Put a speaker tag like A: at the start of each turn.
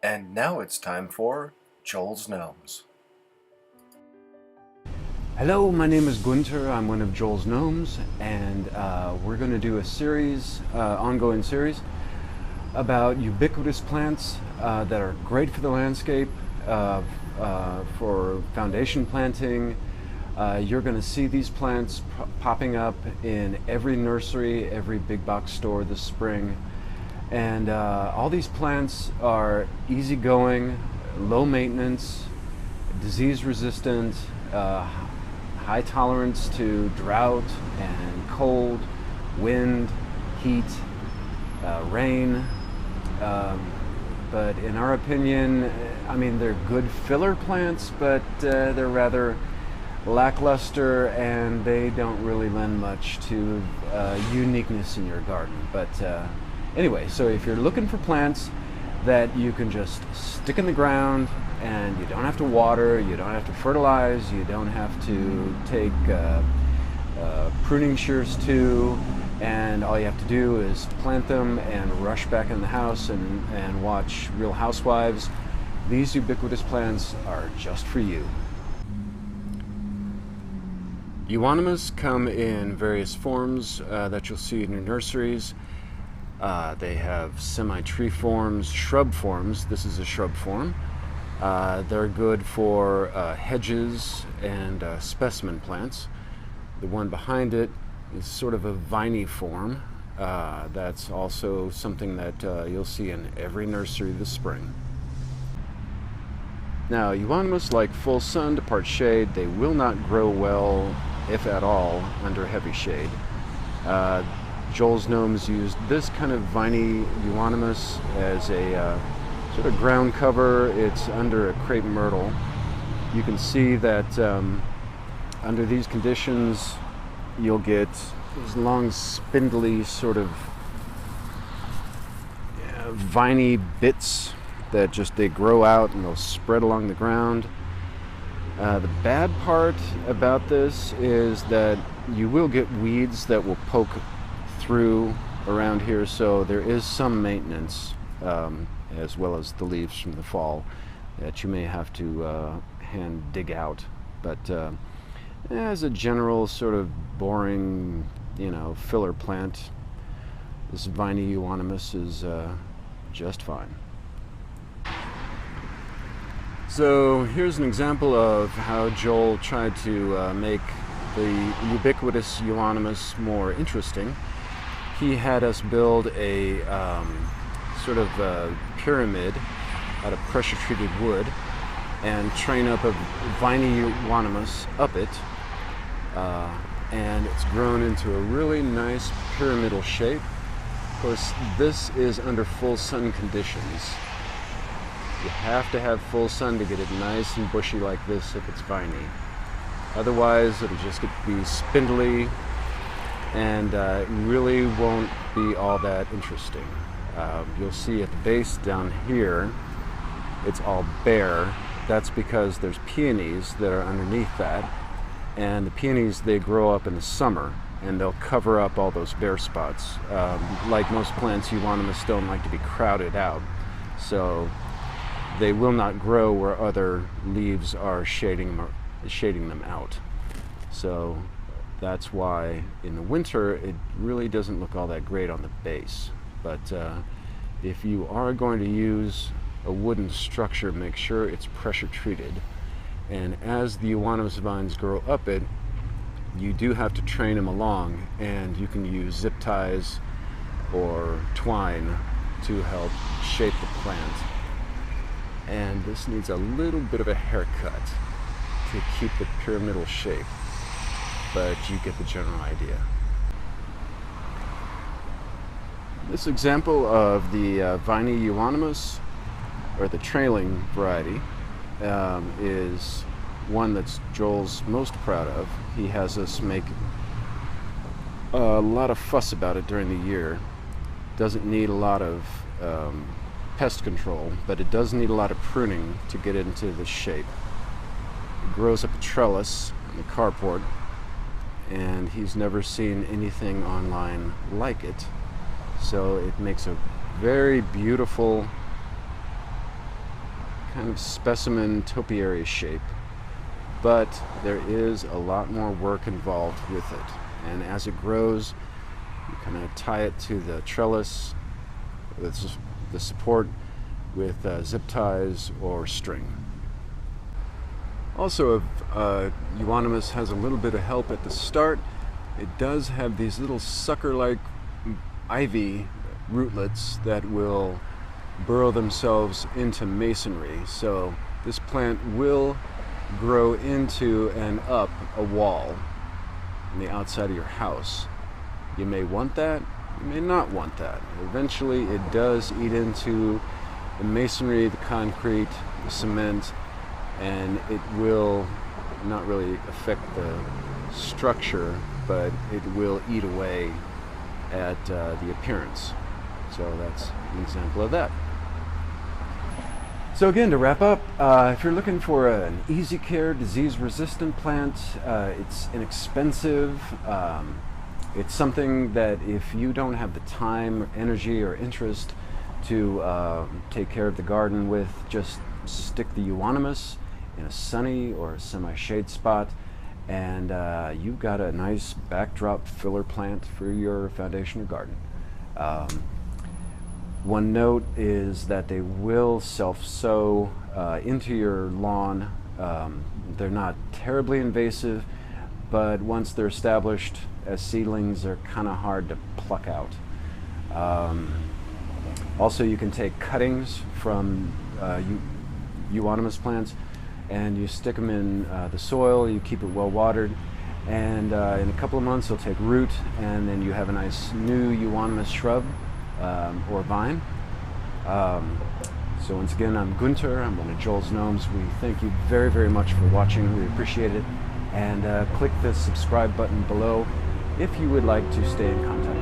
A: And now it's time for Joel's Gnomes.
B: Hello, my name is Gunter. I'm one of Joel's Gnomes, and we're going to do a series, ongoing series, about ubiquitous plants that are great for the landscape, for foundation planting. You're going to see these plants popping up in every nursery, every big box store this spring. And all these plants are easygoing, low maintenance, disease resistant, high tolerance to drought and cold, wind, heat, rain. But in our opinion, I mean, they're good filler plants, but they're rather lackluster and they don't really lend much to uniqueness in your garden. But anyway, so if you're looking for plants that you can just stick in the ground and you don't have to water, you don't have to fertilize, you don't have to take pruning shears to, and all you have to do is plant them and rush back in the house and watch Real Housewives, these ubiquitous plants are just for you. Euonymus come in various forms that you'll see in your nurseries. They have semi-tree forms, shrub forms. This is a shrub form. They're good for hedges and specimen plants. The one behind it is sort of a viney form. That's also something that you'll see in every nursery this spring. Now, Euonymus like full sun to part shade. They will not grow well, if at all, under heavy shade. Joel's Gnomes used this kind of viney Euonymus as a sort of ground cover. It's under a crepe myrtle. You can see that under these conditions you'll get these long spindly sort of viney bits that they grow out and they'll spread along the ground. The bad part about this is that you will get weeds that will poke through around here, so there is some maintenance as well as the leaves from the fall that you may have to hand dig out. But as a general sort of boring, filler plant, this viney Euonymus is just fine. So here's an example of how Joel tried to make the ubiquitous Euonymus more interesting. He had us build a sort of pyramid out of pressure-treated wood and train up a viney Euonymus up it, and it's grown into a really nice pyramidal shape. Of course, this is under full sun conditions. You have to have full sun to get it nice and bushy like this if it's viney. Otherwise, it'll just be spindly and it really won't be all that interesting. You'll see at the base down here, it's all bare. That's because there's peonies that are underneath that, and the peonies, they grow up in the summer and they'll cover up all those bare spots. Like most plants, Euonymus don't like to be crowded out, so they will not grow where other leaves are shading them out. So that's why in the winter it really doesn't look all that great on the base. But if you are going to use a wooden structure, make sure it's pressure treated. And as the Euonymus vines grow up it, you do have to train them along, and you can use zip ties or twine to help shape the plant. And this needs a little bit of a haircut to keep the pyramidal shape, but you get the general idea. This example of the viney Euonymus, or the trailing variety, is one that's Joel's most proud of. He has us make a lot of fuss about it during the year. Doesn't need a lot of pest control, but it does need a lot of pruning to get into the shape. It grows up a trellis in the carport, and he's never seen anything online like it. So it makes a very beautiful kind of specimen topiary shape, but there is a lot more work involved with it. And as it grows, you kind of tie it to the trellis, with the support with zip ties or string. Also, if Euonymus has a little bit of help at the start, it does have these little sucker-like ivy rootlets that will burrow themselves into masonry. So this plant will grow into and up a wall on the outside of your house. You may want that, you may not want that. Eventually it does eat into the masonry, the concrete, the cement, and it will not really affect the structure, but it will eat away at the appearance. So that's an example of that. So again, to wrap up, if you're looking for an easy care, disease-resistant plant, it's inexpensive. It's something that if you don't have the time, or energy, or interest to take care of the garden with, just stick the Euonymus in a sunny or semi-shade spot, and you've got a nice backdrop filler plant for your foundation or garden. One note is that they will self-sow into your lawn. They're not terribly invasive, but once they're established as seedlings, they're kind of hard to pluck out. Also, you can take cuttings from Euonymus plants and you stick them in the soil, you keep it well watered, and in a couple of months they'll take root, and then you have a nice new Euonymus shrub or vine. So once again, I'm Gunther, I'm one of Joel's Gnomes. We thank you very, very much for watching, we appreciate it, and click the subscribe button below if you would like to stay in contact